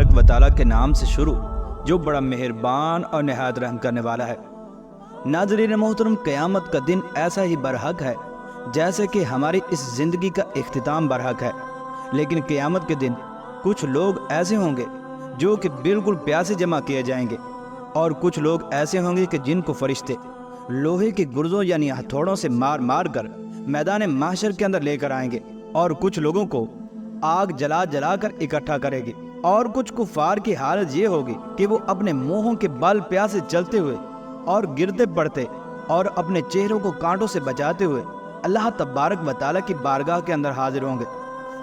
तबारक व तआला के नाम से शुरू जो बड़ा मेहरबान और नहायत रहम करने वाला है। नाज़रीन मोहतरम, क़यामत का दिन ऐसा ही बरहक है जैसे कि हमारी इस ज़िंदगी का इख्तिताम बरहक है। लेकिन क़यामत के दिन कुछ लोग ऐसे होंगे जो कि बिल्कुल प्यासे जमा किए जाएंगे, और कुछ लोग ऐसे होंगे कि जिनको फरिश्ते लोहे की गुर्जों यानी हथौड़ों से मार मार कर मैदान महशर के अंदर लेकर आएंगे, और कुछ लोगों को आग जला जला कर इकट्ठा करेगी। और कुछ कुफार की हालत ये होगी कि वो अपने मुंहों के बल प्यासे चलते हुए और गिरते पड़ते और अपने चेहरों को कांटों से बचाते हुए अल्लाह तबारक व तआला की बारगाह के अंदर हाजिर होंगे,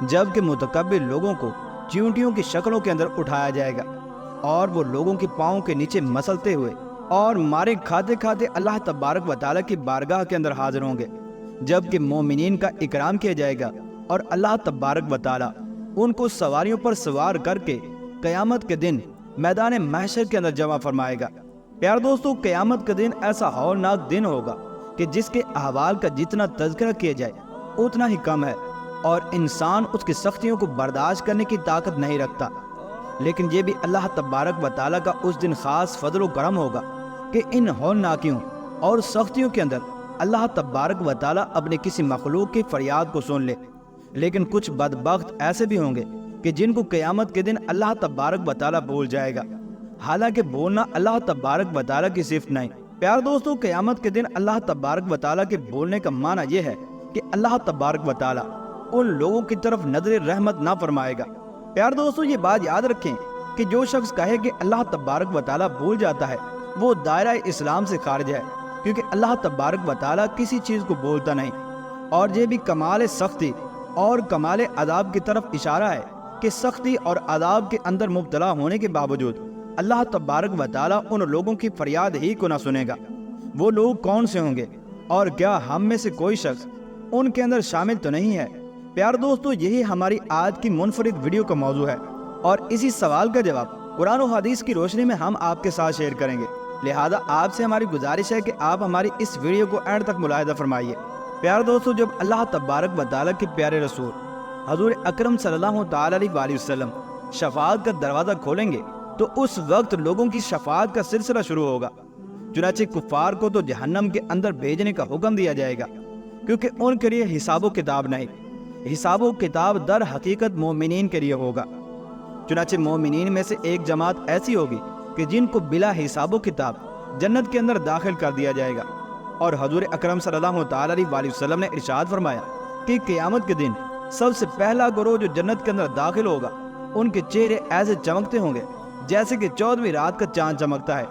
जबकि मुतकब्बिर लोगों को चींटियों की शक्लों के अंदर उठाया जाएगा और वो लोगों के पाँव के नीचे मसलते हुए और मारे खाते खाते अल्लाह तबारक व तआला की बारगाह के अंदर हाजिर होंगे, जबकि मोमिनीन का इकराम किया जाएगा और अल्लाह तबारक व तआला उनको सवारियों पर सवार करके क़यामत के दिन मैदान महशर के अंदर जमा फरमाएगा। प्यार दोस्तों, क़यामत का दिन ऐसा हौलनाक दिन होगा कि जिसके अहवाल का जितना तज़किरा किया जाए उतना ही कम है, और इंसान उसकी सख्तियों को बर्दाश्त करने की ताकत नहीं रखता। लेकिन ये भी अल्लाह तबारक व तआला का उस दिन ख़ास फजल व करम होगा कि इन हौलनाकियों और सख्तियों के अंदर अल्लाह तबारक व तआला अपने किसी मखलूक की फरियाद को सुन ले। लेकिन कुछ बदबख्त ऐसे भी होंगे कि जिनको क़यामत के दिन अल्लाह तबारक व तआला भूल जाएगा। हालांकि बोलना अल्लाह तबारक व तआला की सिफ़त नहीं। प्यार दोस्तों, क़यामत के दिन अल्लाह तबारक व तआला के बोलने का माना यह है कि अल्लाह तबारक व तआला उन लोगों की तरफ नजर रहमत ना फरमाएगा। प्यार दोस्तों, ये बात याद रखें कि जो शख्स कहे कि अल्लाह तबारक व तआला भूल जाता है वो दायरा इस्लाम से खारिज है, क्योंकि अल्लाह तबारक व तआला किसी चीज़ को बोलता नहीं। और ये भी कमाल सख्ती और कमाल अदाब की तरफ इशारा है कि सख्ती और अदाब के अंदर मुब्तला होने के बावजूद अल्लाह तबारक व तआला उन लोगों की फरियाद ही को ना सुनेगा। वो लोग कौन से होंगे, और क्या हम में से कोई शख्स उनके अंदर शामिल तो नहीं है? प्यार दोस्तों, यही हमारी आज की मुनफरिद वीडियो का मौजू है, और इसी सवाल का जवाब कुरान और हदीस की रोशनी में हम आपके साथ शेयर करेंगे। लिहाजा आपसे हमारी गुजारिश है कि आप हमारी इस वीडियो को एंड तक मुलाहिजा फरमाइए। प्यार दोस्तों, जब अल्लाह तबारक व तआला के प्यारे रसूल हजूर अकरम सल्लल्लाहु तआला अलैहि वसल्लम शफाअत का दरवाज़ा खोलेंगे तो उस वक्त लोगों की शफाअत का सिलसिला शुरू होगा। चुनाचे कुफार को तो जहन्नम के अंदर भेजने का हुक्म दिया जाएगा, क्योंकि उनके लिए हिसाबो किताब नहीं, हिसाबो किताब दर हकीकत मोमिनीन के लिए होगा। चुनाचे मोमिनीन में से एक जमात ऐसी होगी कि जिनको बिला हिसाबो किताब जन्नत के अंदर दाखिल कर दिया जाएगा। और हजूर अकरम सल्लल्लाहु तआला अलैहि वसल्लम ने इरशाद फरमाया कि क़यामत के दिन सबसे पहला गिरोह जो जन्नत के अंदर दाखिल होगा उनके चेहरे ऐसे चमकते होंगे जैसे कि 14वीं रात का चांद चमकता है,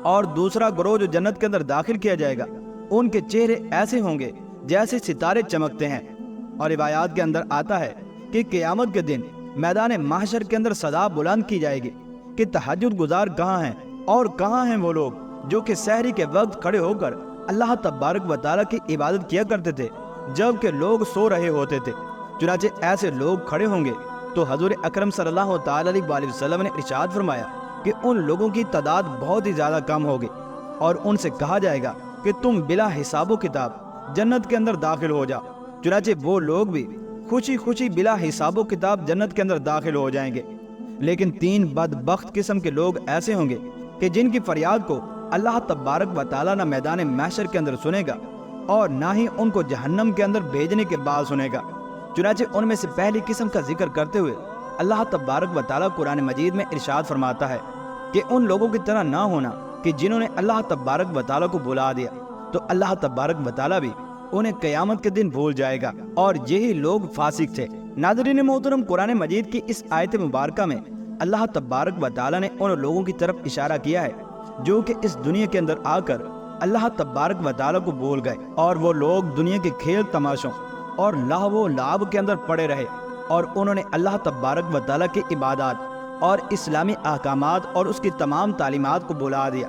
और दूसरा गिरोह जो जन्नत के अंदर दाखिल किया जाएगा उनके चेहरे ऐसे होंगे जैसे सितारे चमकते हैं। और रिवायात के अंदर आता है कि क़यामत के दिन मैदान महशर के अंदर सदा बुलंद की जाएगी कि तहज्जुद गुजार कहाँ हैं, और कहाँ हैं वो लोग जो कि सहरी के वक्त खड़े होकर अल्लाह तबारक व तआला की इबादत किया करते थे जबकि लोग सो रहे होते थे। चुनाचे ऐसे लोग खड़े होंगे तो हजूर अकरम सल्लल्लाहु तआला अलैहि वसल्लम ने इरशाद फरमाया कि उन लोगों की तादाद बहुत ही ज़्यादा कम होगी, और उनसे कहा जाएगा कि तुम बिला हिसाबो किताब जन्नत के अंदर दाखिल हो जाओ। चुनाचे वो लोग भी खुशी खुशी बिला हिसाबो किताब जन्नत के अंदर दाखिल हो जाएंगे। लेकिन 3 बदबख्त किस्म के लोग ऐसे होंगे कि जिनकी फरियाद को अल्लाह तबारक व तआला ना मैदान महशर के अंदर सुनेगा और ना ही उनको जहन्नम के अंदर भेजने के बाद सुनेगा। चुनाचे उनमें से पहली किस्म का जिक्र करते हुए अल्लाह तबारक व तआला कुरान मजीद में इरशाद फरमाता है कि उन लोगों की तरह ना होना कि जिन्होंने अल्लाह तबारक व तआला को बुला दिया तो अल्लाह तबारक व तआला भी उन्हें क़यामत के दिन भूल जाएगा, और यही लोग फासिक थे। नाज़रीन मोहतरम, कुरान मजीद की इस आयत मुबारक में अल्लाह तबारक व तआला ने उन लोगों की तरफ इशारा किया है जो कि इस दुनिया के अंदर आकर अल्लाह तबारक व तआला को भूल गए, और वो लोग दुनिया के खेल तमाशों और लाहवो लाभ के अंदर पड़े रहे, और उन्होंने अल्लाह तबारक व तआला की इबादत और इस्लामी अहकामात और उसकी तमाम तालीमात को भुला दिया,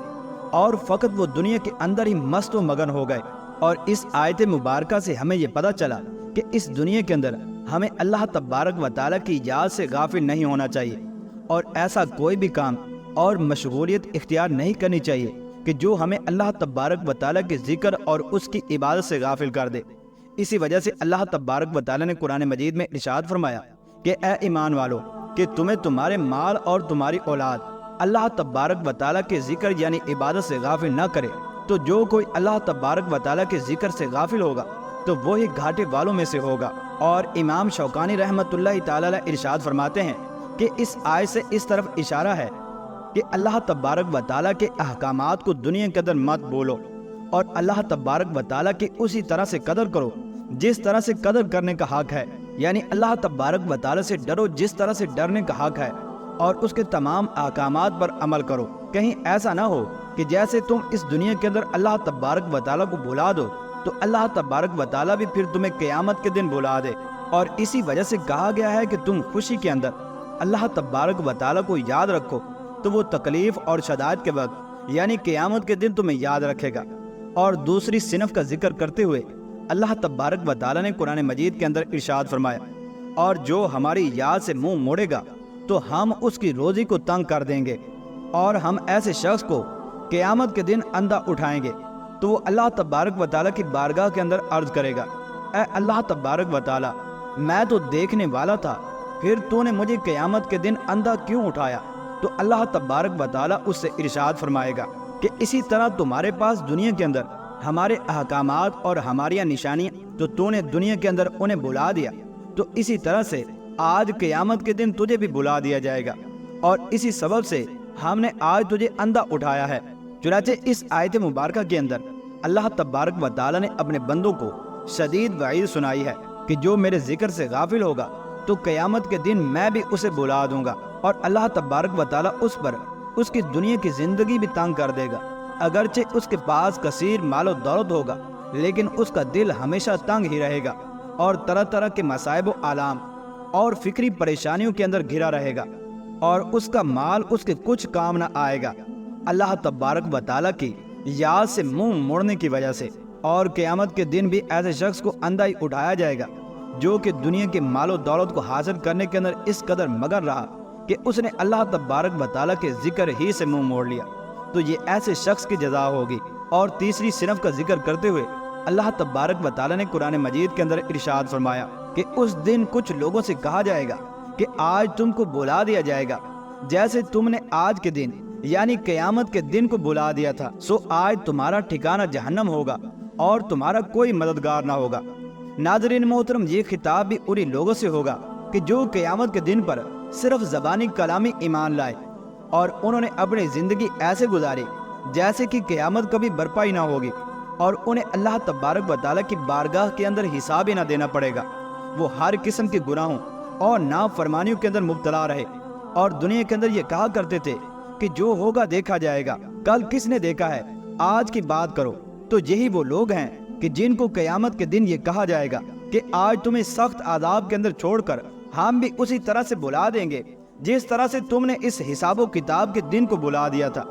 और फ़कत वो दुनिया के अंदर ही मस्त व मगन हो गए। और इस आयत मुबारका से हमें ये पता चला कि इस दुनिया के अंदर हमें अल्लाह तबारक व तआला की याद से गाफिल नहीं होना चाहिए, और ऐसा कोई भी काम और मशगूलियत इख्तियार नहीं करनी चाहिए कि जो हमें अल्लाह तबारक व तआला के जिक्र और उसकी इबादत से गाफिल कर दे। इसी वजह से अल्लाह तबारक व तआला ने कुरान मजीद में इरशाद फरमाया कि ए ईमान वालो, کہ تمہیں تمہارے مال اور تمہاری اولاد اللہ تبارک و تعالیٰ کے ذکر یعنی عبادت سے غافل نہ کرے، تو جو کوئی اللہ تبارک و تعالیٰ کے ذکر سے غافل ہوگا تو وہی گھاٹے والوں میں سے ہوگا۔ اور امام شوکانی رحمۃ اللہ تعالیٰ علیہ ارشاد فرماتے ہیں کہ اس آیت سے اس طرف اشارہ ہے کہ اللہ تبارک و تعالیٰ کے احکامات کو دنیا کے اندر مت بولو، اور اللہ تبارک و تعالیٰ کی اسی طرح سے قدر کرو جس طرح سے قدر کرنے کا حق ہے، یعنی اللہ تبارک و تعالیٰ سے ڈرو جس طرح سے ڈرنے کا حق ہے، اور اس کے تمام احکامات پر عمل کرو۔ کہیں ایسا نہ ہو کہ جیسے تم اس دنیا کے اندر اللہ تبارک و تعالیٰ کو بھلا دو تو اللہ تبارک و تعالیٰ بھی پھر تمہیں قیامت کے دن بھلا دے۔ اور اسی وجہ سے کہا گیا ہے کہ تم خوشی کے اندر اللہ تبارک و تعالیٰ کو یاد رکھو تو وہ تکلیف اور شدائد کے وقت یعنی قیامت کے دن تمہیں یاد رکھے گا۔ اور دوسری صنف کا ذکر کرتے ہوئے اللہ تبارک و تعالیٰ نے قرآن مجید کے اندر ارشاد فرمایا، اور جو ہماری یاد سے منہ موڑے گا تو ہم اس کی روزی کو تنگ کر دیں گے، اور ہم ایسے شخص کو قیامت کے دن اندھا اٹھائیں گے تو وہ اللہ تبارک و تعالیٰ کی بارگاہ کے اندر عرض کرے گا، اے اللہ تبارک و تعالیٰ، میں تو دیکھنے والا تھا، پھر تو نے مجھے قیامت کے دن اندھا کیوں اٹھایا؟ تو اللہ تبارک و تعالیٰ اس سے ارشاد فرمائے گا کہ اسی طرح تمہارے پاس دنیا کے اندر ہمارے احکامات اور ہماری نشانیاں تو تو نے دنیا کے اندر انہیں بلا دیا، تو اسی طرح سے آج قیامت کے دن تجھے بھی بلا دیا جائے گا، اور اسی سبب سے ہم نے آج تجھے اندھا اٹھایا ہے۔ چنانچہ اس آیت مبارکہ کے اندر اللہ تبارک و تعالیٰ نے اپنے بندوں کو شدید وعید سنائی ہے کہ جو میرے ذکر سے غافل ہوگا تو قیامت کے دن میں بھی اسے بلا دوں گا، اور اللہ تبارک و تعالیٰ اس پر اس کی دنیا کی زندگی بھی تنگ کر دے گا۔ اگرچہ اس کے پاس کثیر مال و دولت ہوگا لیکن اس کا دل ہمیشہ تنگ ہی رہے گا، اور طرح طرح کے مصائب و آلام اور فکری پریشانیوں کے اندر گھرا رہے گا، اور اس کا مال اس کے کچھ کام نہ آئے گا اللہ تبارک و تعالیٰ کی یاد سے منہ موڑنے کی وجہ سے۔ اور قیامت کے دن بھی ایسے شخص کو اندھا ہی اٹھایا جائے گا جو کہ دنیا کے مال و دولت کو حاصل کرنے کے اندر اس قدر مگن رہا کہ اس نے اللہ تبارک و تعالیٰ کے ذکر ہی سے منہ موڑ لیا، تو یہ ایسے شخص کی جزا ہوگی۔ اور تیسری صنف کا ذکر کرتے ہوئے اللہ تبارک و تعالیٰ نے قرآن مجید کے اندر ارشاد فرمایا کہ اس دن کچھ لوگوں سے کہا جائے گا کہ آج تم کو بلا دیا جائے گا جیسے تم نے آج کے دن یعنی قیامت کے دن کو بلا دیا تھا، سو آج تمہارا ٹھکانہ جہنم ہوگا اور تمہارا کوئی مددگار نہ ہوگا۔ ناظرین محترم، یہ خطاب بھی انہی لوگوں سے ہوگا کہ جو قیامت کے دن پر صرف زبانی کلامی ایمان لائے اور انہوں نے اپنی زندگی ایسے گزاری جیسے کہ قیامت کبھی برپا ہی نہ ہوگی، اور انہیں اللہ تبارک و تعالیٰ کی بارگاہ کے اندر حساب ہی نہ دینا پڑے گا۔ وہ ہر قسم کے گناہوں اور نافرمانیوں کے اندر مبتلا رہے، اور دنیا کے اندر یہ کہا کرتے تھے کہ جو ہوگا دیکھا جائے گا، کل کس نے دیکھا ہے، آج کی بات کرو۔ تو یہی وہ لوگ ہیں کہ جن کو قیامت کے دن یہ کہا جائے گا کہ آج تمہیں سخت عذاب کے اندر چھوڑ کر ہم بھی اسی طرح سے بلا دیں گے جس طرح سے تم نے اس حساب و کتاب کے دن کو بلا دیا تھا۔